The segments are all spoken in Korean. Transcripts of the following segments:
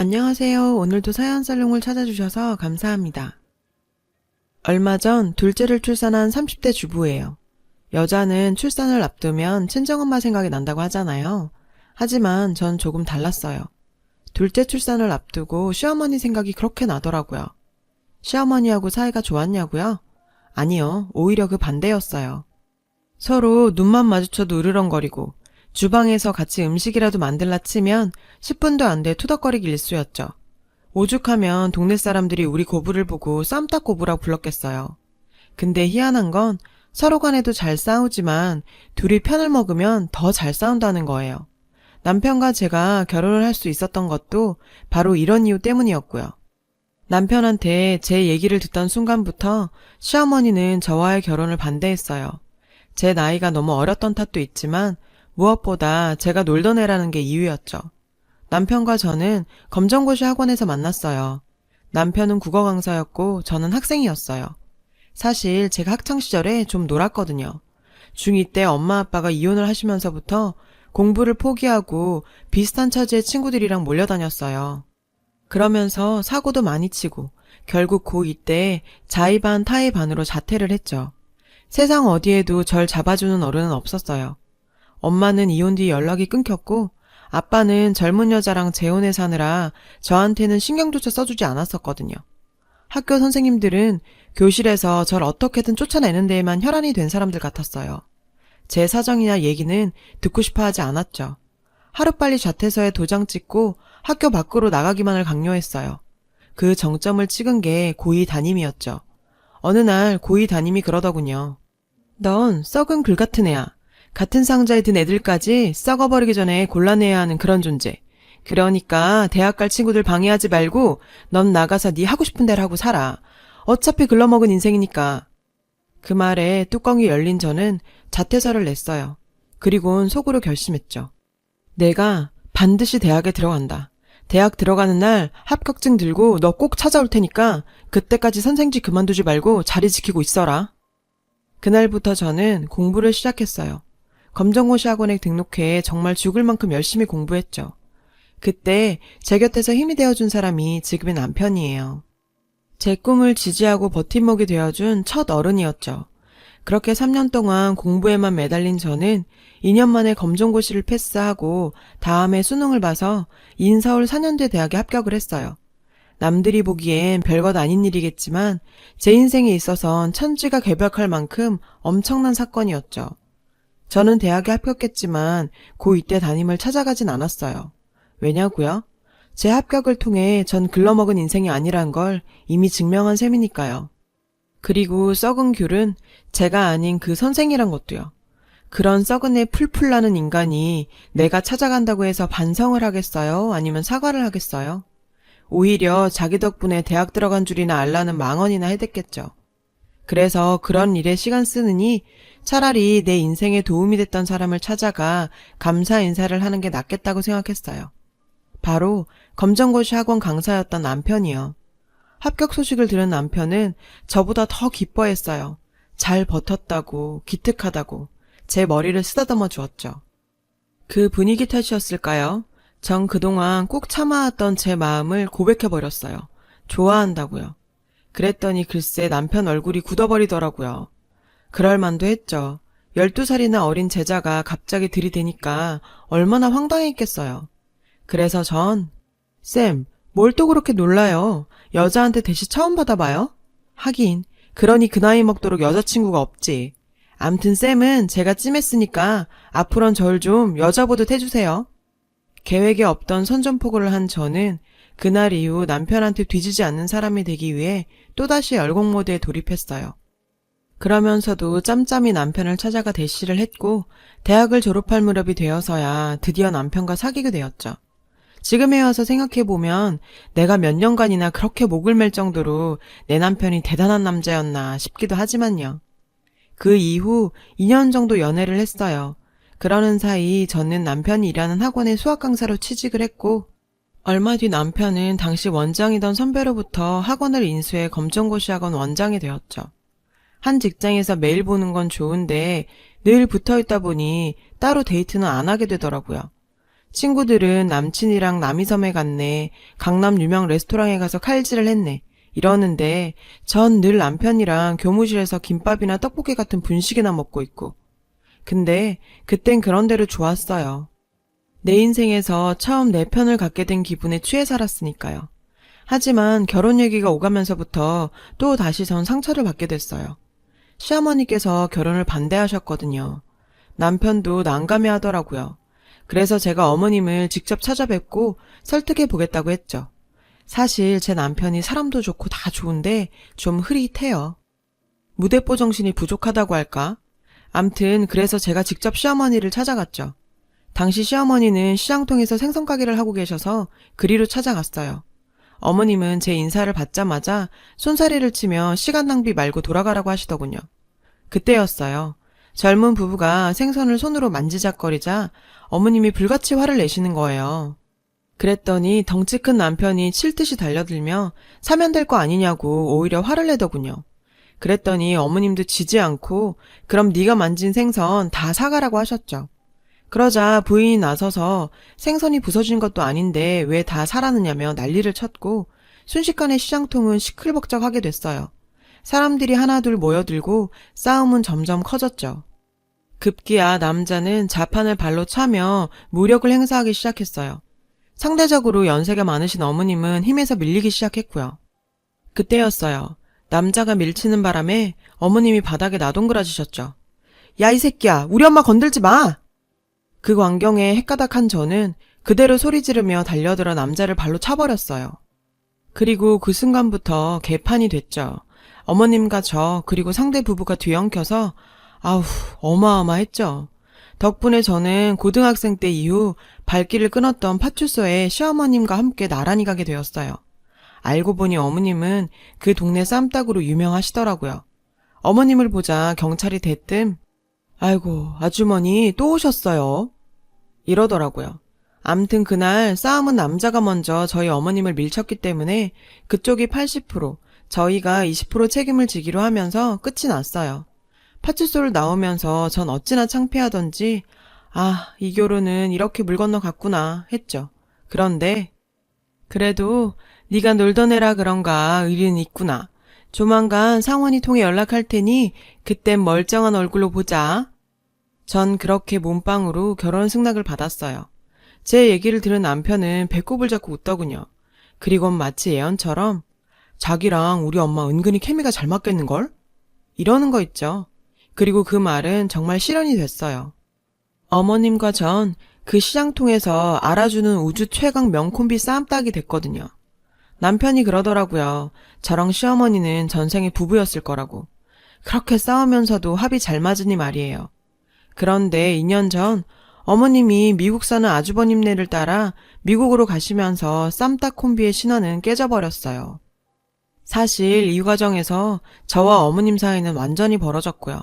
안녕하세요. 오늘도 사연 살롱을 찾아주셔서 감사합니다. 얼마 전 둘째를 출산한 30대 주부예요. 여자는 출산을 앞두면 친정엄마 생각이 난다고 하잖아요. 하지만 전 조금 달랐어요. 둘째 출산을 앞두고 시어머니 생각이 그렇게 나더라고요. 시어머니하고 사이가 좋았냐고요? 아니요. 오히려 그 반대였어요. 서로 눈만 마주쳐도 으르렁거리고 주방에서 같이 음식이라도 만들라 치면 10분도 안 돼 투덕거리기 일쑤였죠. 오죽하면 동네 사람들이 우리 고부를 보고 쌈딱 고부라고 불렀겠어요. 근데 희한한 건 서로 간에도 잘 싸우지만 둘이 편을 먹으면 더 잘 싸운다는 거예요. 남편과 제가 결혼을 할 수 있었던 것도 바로 이런 이유 때문이었고요. 남편한테 제 얘기를 듣던 순간부터 시어머니는 저와의 결혼을 반대했어요. 제 나이가 너무 어렸던 탓도 있지만 무엇보다 제가 놀던 애라는 게 이유였죠. 남편과 저는 검정고시 학원에서 만났어요. 남편은 국어 강사였고 저는 학생이었어요. 사실 제가 학창시절에 좀 놀았거든요. 중2 때 엄마 아빠가 이혼을 하시면서부터 공부를 포기하고 비슷한 처지의 친구들이랑 몰려다녔어요. 그러면서 사고도 많이 치고 결국 고2 때 자의 반 타의 반으로 자퇴를 했죠. 세상 어디에도 절 잡아주는 어른은 없었어요. 엄마는 이혼 뒤 연락이 끊겼고 아빠는 젊은 여자랑 재혼해 사느라 저한테는 신경조차 써주지 않았었거든요. 학교 선생님들은 교실에서 절 어떻게든 쫓아내는 데에만 혈안이 된 사람들 같았어요. 제 사정이나 얘기는 듣고 싶어 하지 않았죠. 하루빨리 자퇴서에 도장 찍고 학교 밖으로 나가기만을 강요했어요. 그 정점을 찍은 게 고2 담임이었죠. 어느 날 고2 담임이 그러더군요. 넌 썩은 글 같은 애야. 같은 상자에 든 애들까지 썩어버리기 전에 골라내야 하는 그런 존재. 그러니까 대학 갈 친구들 방해하지 말고 넌 나가서 네 하고 싶은 대로 하고 살아. 어차피 글러먹은 인생이니까. 그 말에 뚜껑이 열린 저는 자퇴서를 냈어요. 그리곤 속으로 결심했죠. 내가 반드시 대학에 들어간다. 대학 들어가는 날 합격증 들고 너 꼭 찾아올 테니까 그때까지 선생직 그만두지 말고 자리 지키고 있어라. 그날부터 저는 공부를 시작했어요. 검정고시 학원에 등록해 정말 죽을 만큼 열심히 공부했죠. 그때 제 곁에서 힘이 되어준 사람이 지금의 남편이에요. 제 꿈을 지지하고 버팀목이 되어준 첫 어른이었죠. 그렇게 3년 동안 공부에만 매달린 저는 2년 만에 검정고시를 패스하고 다음에 수능을 봐서 인서울 4년제 대학에 합격을 했어요. 남들이 보기엔 별것 아닌 일이겠지만 제 인생에 있어선 천지가 개벽할 만큼 엄청난 사건이었죠. 저는 대학에 합격했지만 고2 때 담임을 찾아가진 않았어요. 왜냐고요? 제 합격을 통해 전 글러먹은 인생이 아니란 걸 이미 증명한 셈이니까요. 그리고 썩은 귤은 제가 아닌 그 선생이란 것도요. 그런 썩은 애 풀풀 나는 인간이 내가 찾아간다고 해서 반성을 하겠어요? 아니면 사과를 하겠어요? 오히려 자기 덕분에 대학 들어간 줄이나 알라는 망언이나 해댔겠죠. 그래서 그런 일에 시간 쓰느니 차라리 내 인생에 도움이 됐던 사람을 찾아가 감사 인사를 하는 게 낫겠다고 생각했어요. 바로 검정고시 학원 강사였던 남편이요. 합격 소식을 들은 남편은 저보다 더 기뻐했어요. 잘 버텼다고, 기특하다고 제 머리를 쓰다듬어 주었죠. 그 분위기 탓이었을까요? 전 그동안 꼭 참아왔던 제 마음을 고백해버렸어요. 좋아한다고요. 그랬더니 글쎄 남편 얼굴이 굳어버리더라고요. 그럴 만도 했죠. 12살이나 어린 제자가 갑자기 들이대니까 얼마나 황당했겠어요. 그래서 전 쌤, 뭘 또 그렇게 놀라요. 여자한테 대시 처음 받아봐요? 하긴 그러니 그 나이 먹도록 여자친구가 없지. 암튼 쌤은 제가 찜했으니까 앞으론 절 좀 여자 보듯 해주세요. 계획에 없던 선전포고를 한 저는 그날 이후 남편한테 뒤지지 않는 사람이 되기 위해 또다시 열공 모드에 돌입했어요. 그러면서도 짬짬이 남편을 찾아가 대시를 했고 대학을 졸업할 무렵이 되어서야 드디어 남편과 사귀게 되었죠. 지금에 와서 생각해보면 내가 몇 년간이나 그렇게 목을 맬 정도로 내 남편이 대단한 남자였나 싶기도 하지만요. 그 이후 2년 정도 연애를 했어요. 그러는 사이 저는 남편이 일하는 학원에 수학 강사로 취직을 했고 얼마 뒤 남편은 당시 원장이던 선배로부터 학원을 인수해 검정고시 학원 원장이 되었죠. 한 직장에서 매일 보는 건 좋은데 늘 붙어있다 보니 따로 데이트는 안 하게 되더라고요. 친구들은 남친이랑 남이섬에 갔네, 강남 유명 레스토랑에 가서 칼질을 했네, 이러는데 전 늘 남편이랑 교무실에서 김밥이나 떡볶이 같은 분식이나 먹고 있고. 근데 그땐 그런대로 좋았어요. 내 인생에서 처음 내 편을 갖게 된 기분에 취해 살았으니까요. 하지만 결혼 얘기가 오가면서부터 또 다시 전 상처를 받게 됐어요. 시어머니께서 결혼을 반대하셨거든요. 남편도 난감해 하더라고요. 그래서 제가 어머님을 직접 찾아뵙고 설득해 보겠다고 했죠. 사실 제 남편이 사람도 좋고 다 좋은데 좀 흐릿해요. 무대뽀 정신이 부족하다고 할까? 암튼 그래서 제가 직접 시어머니를 찾아갔죠. 당시 시어머니는 시장통에서 생선가게를 하고 계셔서 그리로 찾아갔어요. 어머님은 제 인사를 받자마자 손사래를 치며 시간 낭비 말고 돌아가라고 하시더군요. 그때였어요. 젊은 부부가 생선을 손으로 만지작거리자 어머님이 불같이 화를 내시는 거예요. 그랬더니 덩치 큰 남편이 칠 듯이 달려들며 사면 될 거 아니냐고 오히려 화를 내더군요. 그랬더니 어머님도 지지 않고 그럼 네가 만진 생선 다 사가라고 하셨죠. 그러자 부인이 나서서 생선이 부서진 것도 아닌데 왜 다 사라느냐며 난리를 쳤고 순식간에 시장통은 시끌벅적하게 됐어요. 사람들이 하나둘 모여들고 싸움은 점점 커졌죠. 급기야 남자는 자판을 발로 차며 무력을 행사하기 시작했어요. 상대적으로 연세가 많으신 어머님은 힘에서 밀리기 시작했고요. 그때였어요. 남자가 밀치는 바람에 어머님이 바닥에 나동그라지셨죠. 야, 이 새끼야, 우리 엄마 건들지 마! 그 광경에 헷가닥한 저는 그대로 소리 지르며 달려들어 남자를 발로 차버렸어요. 그리고 그 순간부터 개판이 됐죠. 어머님과 저 그리고 상대 부부가 뒤엉켜서 아우 어마어마했죠. 덕분에 저는 고등학생 때 이후 발길을 끊었던 파출소에 시어머님과 함께 나란히 가게 되었어요. 알고 보니 어머님은 그 동네 쌈딱으로 유명하시더라고요. 어머님을 보자 경찰이 대뜸 아이고 아주머니 또 오셨어요. 이러더라고요. 암튼 그날 싸움은 남자가 먼저 저희 어머님을 밀쳤기 때문에 그쪽이 80%, 저희가 20% 책임을 지기로 하면서 끝이 났어요. 파출소를 나오면서 전 어찌나 창피하던지 이 결혼은 이렇게 물 건너갔구나 했죠. 그런데 그래도 네가 놀던 애라 그런가 의리는 있구나. 조만간 상원이 통해 연락할 테니 그땐 멀쩡한 얼굴로 보자. 전 그렇게 몸빵으로 결혼 승낙을 받았어요. 제 얘기를 들은 남편은 배꼽을 잡고 웃더군요. 그리곤 마치 예언처럼 자기랑 우리 엄마 은근히 케미가 잘 맞겠는걸? 이러는 거 있죠. 그리고 그 말은 정말 실현이 됐어요. 어머님과 전 그 시장통에서 알아주는 우주 최강 명콤비 쌈딱이 됐거든요. 남편이 그러더라고요. 저랑 시어머니는 전생에 부부였을 거라고. 그렇게 싸우면서도 합이 잘 맞으니 말이에요. 그런데 2년 전 어머님이 미국 사는 아주버님네를 따라 미국으로 가시면서 쌈딱 콤비의 신화는 깨져버렸어요. 사실 이 과정에서 저와 어머님 사이는 완전히 벌어졌고요.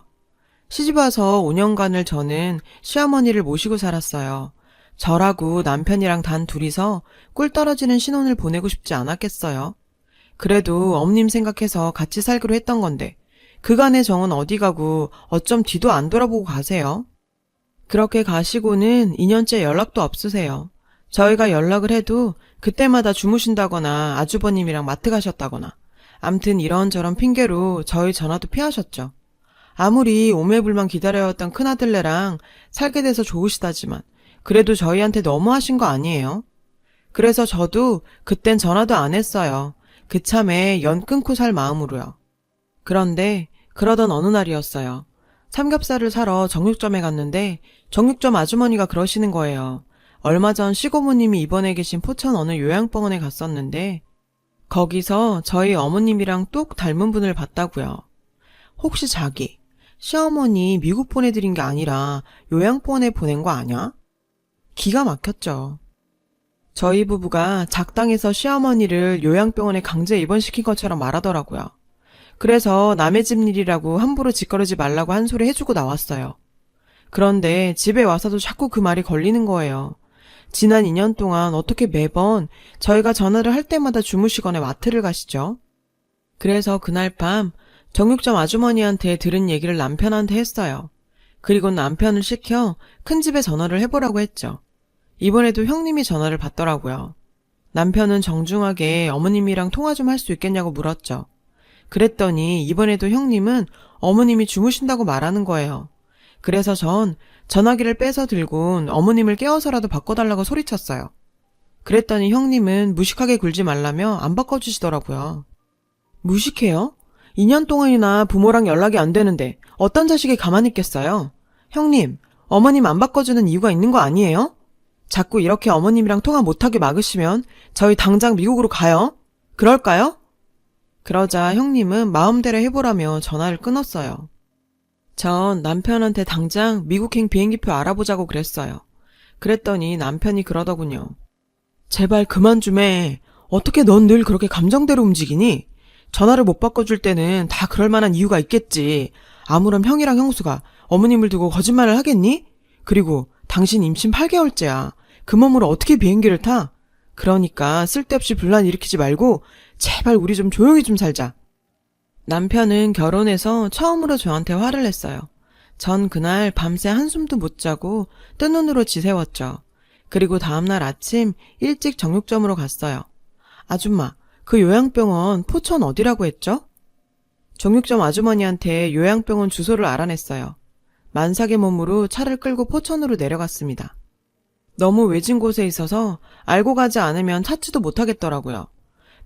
시집와서 5년간을 저는 시어머니를 모시고 살았어요. 저라고 남편이랑 단 둘이서 꿀 떨어지는 신혼을 보내고 싶지 않았겠어요. 그래도 어머님 생각해서 같이 살기로 했던 건데 그간의 정은 어디 가고 어쩜 뒤도 안 돌아보고 가세요? 그렇게 가시고는 2년째 연락도 없으세요. 저희가 연락을 해도 그때마다 주무신다거나 아주버님이랑 마트 가셨다거나 암튼 이런저런 핑계로 저희 전화도 피하셨죠. 아무리 오매불만 기다려왔던 큰아들네랑 살게 돼서 좋으시다지만 그래도 저희한테 너무하신 거 아니에요? 그래서 저도 그땐 전화도 안 했어요. 그참에 연 끊고 살 마음으로요. 그런데 그러던 어느 날이었어요. 삼겹살을 사러 정육점에 갔는데 정육점 아주머니가 그러시는 거예요. 얼마 전 시고모님이 입원해 계신 포천 어느 요양병원에 갔었는데 거기서 저희 어머님이랑 똑 닮은 분을 봤다고요. 혹시 자기 시어머니 미국 보내드린 게 아니라 요양병원에 보낸 거 아냐? 기가 막혔죠. 저희 부부가 작당해서 시어머니를 요양병원에 강제 입원시킨 것처럼 말하더라고요. 그래서 남의 집 일이라고 함부로 짓거리지 말라고 한 소리 해주고 나왔어요. 그런데 집에 와서도 자꾸 그 말이 걸리는 거예요. 지난 2년 동안 어떻게 매번 저희가 전화를 할 때마다 주무시거나 마트를 가시죠? 그래서 그날 밤 정육점 아주머니한테 들은 얘기를 남편한테 했어요. 그리고 남편을 시켜 큰 집에 전화를 해보라고 했죠. 이번에도 형님이 전화를 받더라고요. 남편은 정중하게 어머님이랑 통화 좀 할 수 있겠냐고 물었죠. 그랬더니 이번에도 형님은 어머님이 주무신다고 말하는 거예요. 그래서 전 전화기를 빼서 들곤 어머님을 깨워서라도 바꿔달라고 소리쳤어요. 그랬더니 형님은 무식하게 굴지 말라며 안 바꿔주시더라고요. 무식해요? 2년 동안이나 부모랑 연락이 안 되는데 어떤 자식이 가만히 있겠어요? 형님, 어머님 안 바꿔주는 이유가 있는 거 아니에요? 자꾸 이렇게 어머님이랑 통화 못하게 막으시면 저희 당장 미국으로 가요? 그럴까요? 그러자 형님은 마음대로 해보라며 전화를 끊었어요. 전 남편한테 당장 미국행 비행기표 알아보자고 그랬어요. 그랬더니 남편이 그러더군요. 제발 그만 좀 해. 어떻게 넌 늘 그렇게 감정대로 움직이니? 전화를 못 바꿔줄 때는 다 그럴 만한 이유가 있겠지. 아무런 형이랑 형수가 어머님을 두고 거짓말을 하겠니? 그리고 당신 임신 8개월째야. 그 몸으로 어떻게 비행기를 타? 그러니까 쓸데없이 분란 일으키지 말고 제발 우리 좀 조용히 좀 살자. 남편은 결혼해서 처음으로 저한테 화를 냈어요. 전 그날 밤새 한숨도 못 자고 뜬 눈으로 지새웠죠. 그리고 다음날 아침 일찍 정육점으로 갔어요. 아줌마, 그 요양병원 포천 어디라고 했죠? 정육점 아주머니한테 요양병원 주소를 알아냈어요. 만삭의 몸으로 차를 끌고 포천으로 내려갔습니다. 너무 외진 곳에 있어서 알고 가지 않으면 찾지도 못하겠더라고요.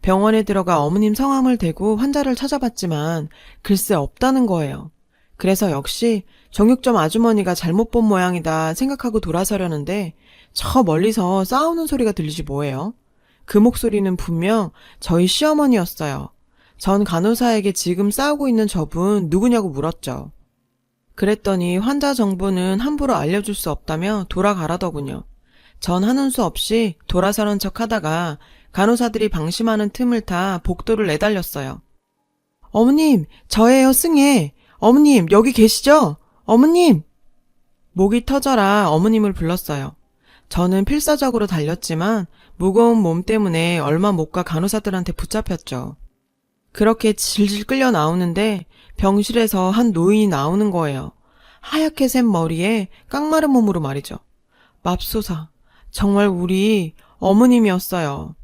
병원에 들어가 어머님 성함을 대고 환자를 찾아봤지만 글쎄 없다는 거예요. 그래서 역시 정육점 아주머니가 잘못 본 모양이다 생각하고 돌아서려는데 저 멀리서 싸우는 소리가 들리지 뭐예요. 그 목소리는 분명 저희 시어머니였어요. 전 간호사에게 지금 싸우고 있는 저분 누구냐고 물었죠. 그랬더니 환자 정보는 함부로 알려줄 수 없다며 돌아가라더군요. 전 하는 수 없이 돌아서는 척 하다가 간호사들이 방심하는 틈을 타 복도를 내달렸어요. 어머님, 저예요, 승혜. 어머님, 여기 계시죠? 어머님! 목이 터져라 어머님을 불렀어요. 저는 필사적으로 달렸지만 무거운 몸 때문에 얼마 못 가 간호사들한테 붙잡혔죠. 그렇게 질질 끌려 나오는데 병실에서 한 노인이 나오는 거예요. 하얗게 샌 머리에 깡마른 몸으로 말이죠. 맙소사, 정말 우리 어머님이었어요.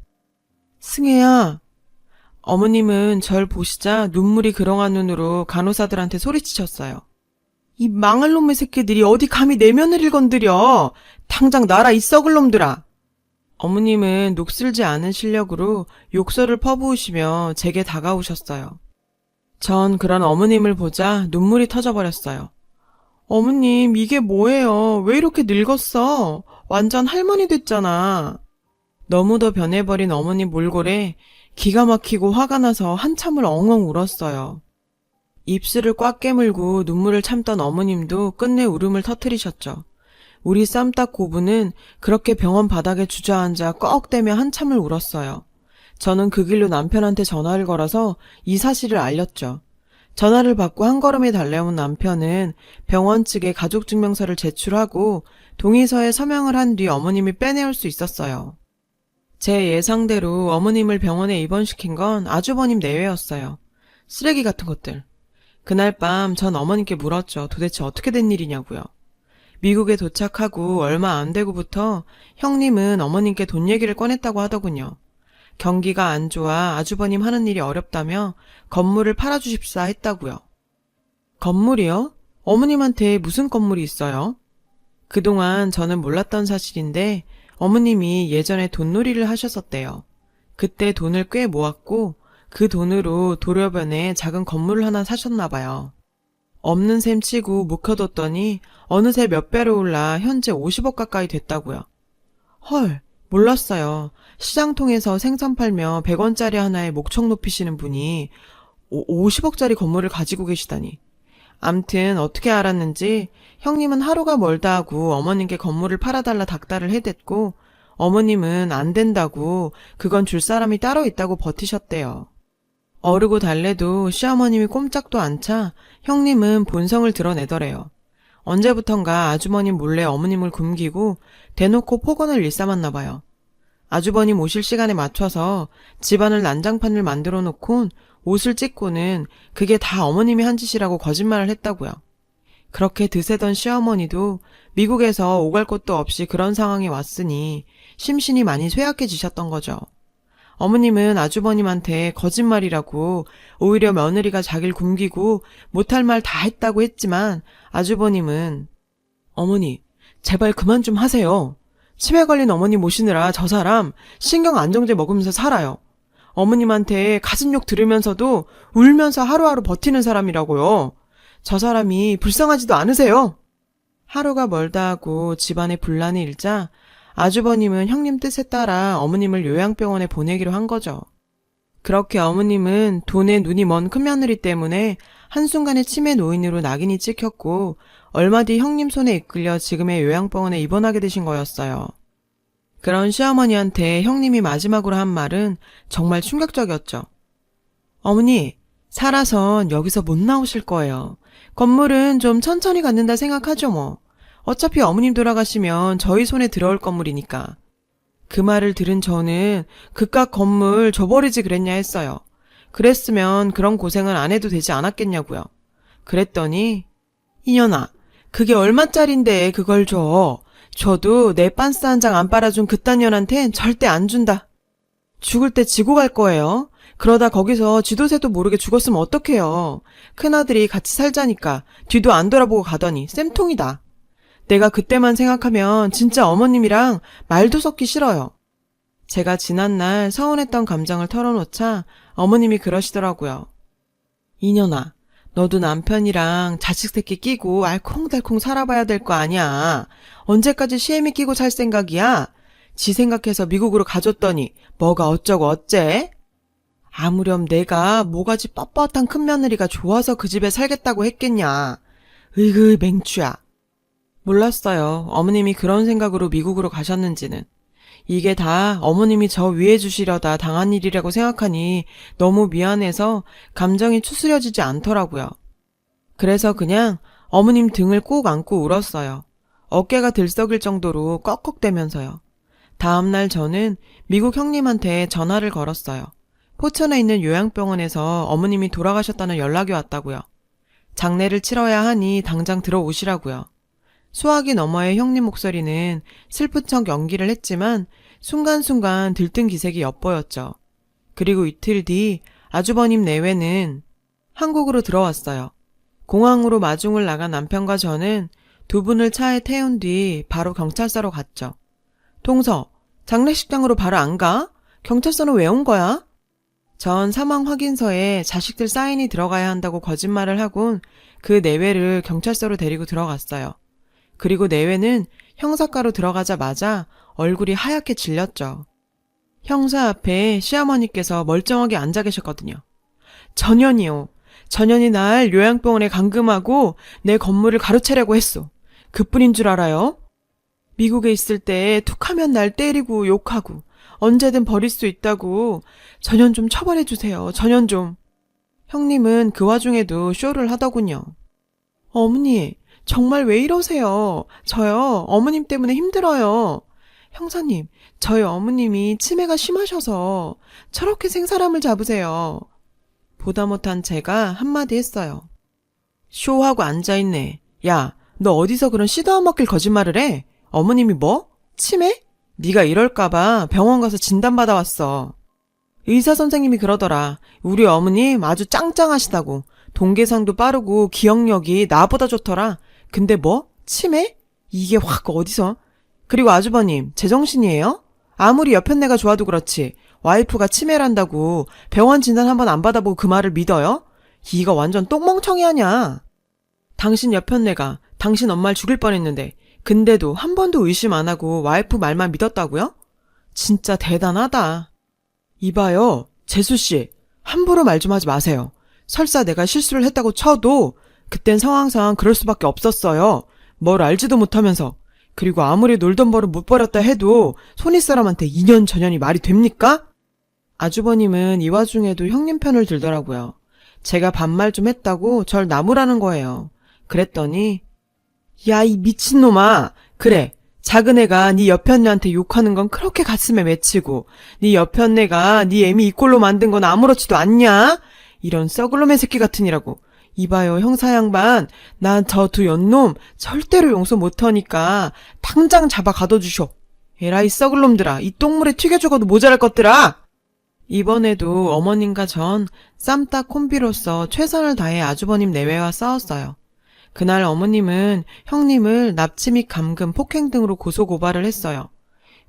승혜야. 어머님은 절 보시자 눈물이 그렁한 눈으로 간호사들한테 소리치셨어요. 이 망할 놈의 새끼들이 어디 감히 내 며느리를 건드려. 당장 놔라 이 썩을 놈들아. 어머님은 녹슬지 않은 실력으로 욕설을 퍼부으시며 제게 다가오셨어요. 전 그런 어머님을 보자 눈물이 터져버렸어요. 어머님, 이게 뭐예요? 왜 이렇게 늙었어? 완전 할머니 됐잖아. 너무도 변해버린 어머님 몰골에 기가 막히고 화가 나서 한참을 엉엉 울었어요. 입술을 꽉 깨물고 눈물을 참던 어머님도 끝내 울음을 터뜨리셨죠. 우리 쌈딱 고부는 그렇게 병원 바닥에 주저앉아 꺽대며 한참을 울었어요. 저는 그 길로 남편한테 전화를 걸어서 이 사실을 알렸죠. 전화를 받고 한 걸음에 달려온 남편은 병원 측에 가족증명서를 제출하고 동의서에 서명을 한 뒤 어머님이 빼내올 수 있었어요. 제 예상대로 어머님을 병원에 입원시킨 건 아주버님 내외였어요. 쓰레기 같은 것들. 그날 밤 전 어머님께 물었죠. 도대체 어떻게 된 일이냐고요. 미국에 도착하고 얼마 안 되고부터 형님은 어머님께 돈 얘기를 꺼냈다고 하더군요. 경기가 안 좋아 아주버님 하는 일이 어렵다며 건물을 팔아주십사 했다고요. 건물이요? 어머님한테 무슨 건물이 있어요? 그동안 저는 몰랐던 사실인데 어머님이 예전에 돈놀이를 하셨었대요. 그때 돈을 꽤 모았고 그 돈으로 도려변에 작은 건물을 하나 사셨나 봐요. 없는 셈 치고 묵혀뒀더니 어느새 몇 배로 올라 현재 50억 가까이 됐다고요. 헐, 몰랐어요. 시장 통해서 생선 팔며 100원짜리 하나에 목청 높이시는 분이 50억짜리 건물을 가지고 계시다니. 암튼 어떻게 알았는지 형님은 하루가 멀다 하고 어머님께 건물을 팔아달라 닥달을 해댔고 어머님은 안 된다고 그건 줄 사람이 따로 있다고 버티셨대요. 어르고 달래도 시어머님이 꼼짝도 않자 형님은 본성을 드러내더래요. 언제부턴가 아주버님 몰래 어머님을 굶기고 대놓고 폭언을 일삼았나 봐요. 아주버님 오실 시간에 맞춰서 집안을 난장판을 만들어 놓곤 옷을 찢고는 그게 다 어머님이 한 짓이라고 거짓말을 했다고요. 그렇게 드세던 시어머니도 미국에서 오갈 곳도 없이 그런 상황이 왔으니 심신이 많이 쇠약해지셨던 거죠. 어머님은 아주버님한테 거짓말이라고 오히려 며느리가 자기를 굶기고 못할 말 다 했다고 했지만 아주버님은 어머니, 제발 그만 좀 하세요. 치매 걸린 어머니 모시느라 저 사람 신경안정제 먹으면서 살아요. 어머님한테 가슴욕 들으면서도 울면서 하루하루 버티는 사람이라고요. 저 사람이 불쌍하지도 않으세요? 하루가 멀다 하고 집안에 분란이 일자 아주버님은 형님 뜻에 따라 어머님을 요양병원에 보내기로 한 거죠. 그렇게 어머님은 돈에 눈이 먼 큰며느리 때문에 한순간에 치매 노인으로 낙인이 찍혔고 얼마 뒤 형님 손에 이끌려 지금의 요양병원에 입원하게 되신 거였어요. 그런 시어머니한테 형님이 마지막으로 한 말은 정말 충격적이었죠. 어머니, 살아선 여기서 못 나오실 거예요. 건물은 좀 천천히 갖는다 생각하죠 뭐. 어차피 어머님 돌아가시면 저희 손에 들어올 건물이니까. 그 말을 들은 저는 그깟 건물 줘버리지 그랬냐 했어요. 그랬으면 그런 고생을 안 해도 되지 않았겠냐고요. 그랬더니 이년아, 그게 얼마짜린데 그걸 줘. 줘도 내 빤스 한 장 안 빨아준 그딴 년한텐 절대 안 준다. 죽을 때 지고 갈 거예요. 그러다 거기서 쥐도새도 모르게 죽었으면 어떡해요. 큰아들이 같이 살자니까 뒤도 안 돌아보고 가더니 쌤통이다. 내가 그때만 생각하면 진짜 어머님이랑 말도 섞기 싫어요. 제가 지난날 서운했던 감정을 털어놓자 어머님이 그러시더라고요. 이년아, 너도 남편이랑 자식 새끼 끼고 알콩달콩 살아봐야 될 거 아니야. 언제까지 시애미 끼고 살 생각이야? 지 생각해서 미국으로 가줬더니 뭐가 어쩌고 어째? 아무렴 내가 모가지 뻣뻣한 큰며느리가 좋아서 그 집에 살겠다고 했겠냐. 으이그 맹추야. 몰랐어요. 어머님이 그런 생각으로 미국으로 가셨는지는. 이게 다 어머님이 저 위해 주시려다 당한 일이라고 생각하니 너무 미안해서 감정이 추스려지지 않더라고요. 그래서 그냥 어머님 등을 꼭 안고 울었어요. 어깨가 들썩일 정도로 꺽꺽대면서요. 다음날 저는 미국 형님한테 전화를 걸었어요. 포천에 있는 요양병원에서 어머님이 돌아가셨다는 연락이 왔다고요. 장례를 치러야 하니 당장 들어오시라고요. 수화기 너머의 형님 목소리는 슬픈 척 연기를 했지만 순간순간 들뜬 기색이 엿보였죠. 그리고 이틀 뒤 아주버님 내외는 한국으로 들어왔어요. 공항으로 마중을 나간 남편과 저는 두 분을 차에 태운 뒤 바로 경찰서로 갔죠. 동서, 장례식장으로 바로 안 가? 경찰서는 왜 온 거야? 전 사망 확인서에 자식들 사인이 들어가야 한다고 거짓말을 하곤 그 내외를 경찰서로 데리고 들어갔어요. 그리고 내외는 형사과로 들어가자마자 얼굴이 하얗게 질렸죠. 형사 앞에 시어머니께서 멀쩡하게 앉아 계셨거든요. 전현이요. 전현이 날 요양병원에 감금하고 내 건물을 가로채려고 했어. 그뿐인 줄 알아요? 미국에 있을 때 툭하면 날 때리고 욕하고 언제든 버릴 수 있다고. 전현 좀 처벌해주세요. 전현 좀. 형님은 그 와중에도 쇼를 하더군요. 어머니, 정말 왜 이러세요? 저요, 어머님 때문에 힘들어요. 형사님, 저희 어머님이 치매가 심하셔서 저렇게 생사람을 잡으세요. 보다 못한 제가 한마디 했어요. 쇼하고 앉아있네. 야, 너 어디서 그런 씨도 안 먹힐 거짓말을 해? 어머님이 뭐? 치매? 네가 이럴까봐 병원 가서 진단받아왔어. 의사 선생님이 그러더라. 우리 어머님 아주 짱짱하시다고. 동계상도 빠르고 기억력이 나보다 좋더라. 근데 뭐? 치매? 이게 확 어디서? 그리고 아주버님, 제정신이에요? 아무리 여편네가 좋아도 그렇지. 와이프가 치매란다고 병원 진단 한번 안 받아보고 그 말을 믿어요? 이거 완전 똥멍청이 아냐. 당신 여편네가 당신 엄마를 죽일 뻔했는데 근데도 한 번도 의심 안 하고 와이프 말만 믿었다고요? 진짜 대단하다. 이봐요, 재수씨. 함부로 말 좀 하지 마세요. 설사 내가 실수를 했다고 쳐도 그땐 상황상 그럴 수밖에 없었어요. 뭘 알지도 못하면서. 그리고 아무리 놀던 버릇 못 버렸다 해도 손윗 사람한테 2년 전년이 말이 됩니까? 아주버님은 이 와중에도 형님 편을 들더라고요. 제가 반말 좀 했다고 절 나무라는 거예요. 그랬더니 야, 이 미친놈아. 그래, 작은 애가 네 여편네한테 욕하는 건 그렇게 가슴에 맺히고 네 여편네가 네 애미 이 꼴로 만든 건 아무렇지도 않냐? 이런 썩을 놈의 새끼 같으니라고. 이봐요, 형사 양반. 난 저 두 연놈 절대로 용서 못하니까 당장 잡아 가둬주쇼. 에라이 썩을 놈들아, 이 똥물에 튀겨 죽어도 모자랄 것들아. 이번에도 어머님과 전 쌈딱 콤비로서 최선을 다해 아주버님 내외와 싸웠어요. 그날 어머님은 형님을 납치 및 감금, 폭행 등으로 고소고발을 했어요.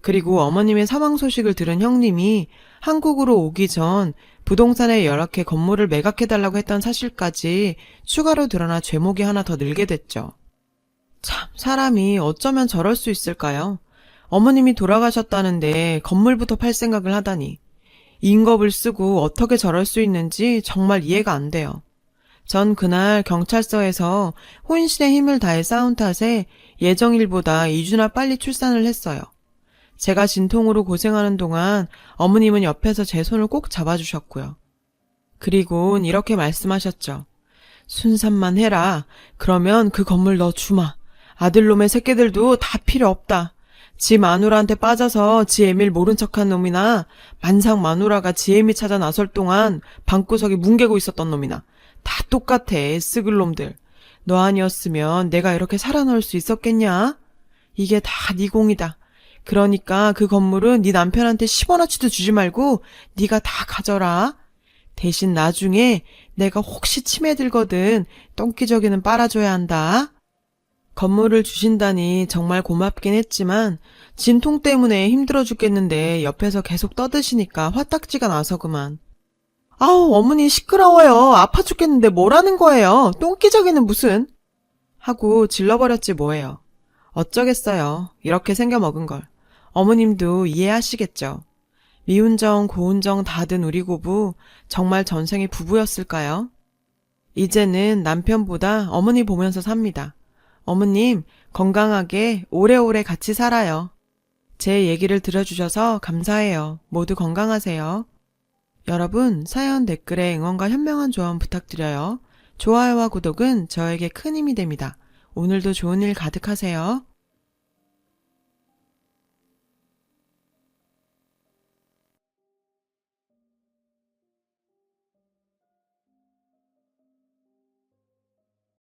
그리고 어머님의 사망 소식을 들은 형님이 한국으로 오기 전 부동산에 열악해 건물을 매각해달라고 했던 사실까지 추가로 드러나 죄목이 하나 더 늘게 됐죠. 참, 사람이 어쩌면 저럴 수 있을까요? 어머님이 돌아가셨다는데 건물부터 팔 생각을 하다니. 인겁을 쓰고 어떻게 저럴 수 있는지 정말 이해가 안 돼요. 전 그날 경찰서에서 혼신의 힘을 다해 싸운 탓에 예정일보다 2주나 빨리 출산을 했어요. 제가 진통으로 고생하는 동안 어머님은 옆에서 제 손을 꼭 잡아주셨고요. 그리곤 이렇게 말씀하셨죠. 순산만 해라. 그러면 그 건물 너 주마. 아들놈의 새끼들도 다 필요 없다. 지 마누라한테 빠져서 지 애밀 모른 척한 놈이나 만상 마누라가 지 애미 찾아 나설 동안 방구석에 뭉개고 있었던 놈이나 다 똑같아, 애쓰글 놈들. 너 아니었으면 내가 이렇게 살아남을 수 있었겠냐? 이게 다 네 공이다. 그러니까 그 건물은 네 남편한테 10원어치도 주지 말고 네가 다 가져라. 대신 나중에 내가 혹시 치매 들거든 똥기저귀는 빨아줘야 한다. 건물을 주신다니 정말 고맙긴 했지만 진통 때문에 힘들어 죽겠는데 옆에서 계속 떠드시니까 화딱지가 나서 그만. 아우, 어머니 시끄러워요. 아파 죽겠는데 뭐라는 거예요. 똥기저귀는 무슨. 하고 질러버렸지 뭐예요. 어쩌겠어요. 이렇게 생겨먹은 걸. 어머님도 이해하시겠죠. 미운정 고운정 다 든 우리 고부 정말 전생의 부부였을까요? 이제는 남편보다 어머니 보면서 삽니다. 어머님 건강하게 오래오래 같이 살아요. 제 얘기를 들어주셔서 감사해요. 모두 건강하세요. 여러분 사연 댓글에 응원과 현명한 조언 부탁드려요. 좋아요와 구독은 저에게 큰 힘이 됩니다. 오늘도 좋은 일 가득하세요.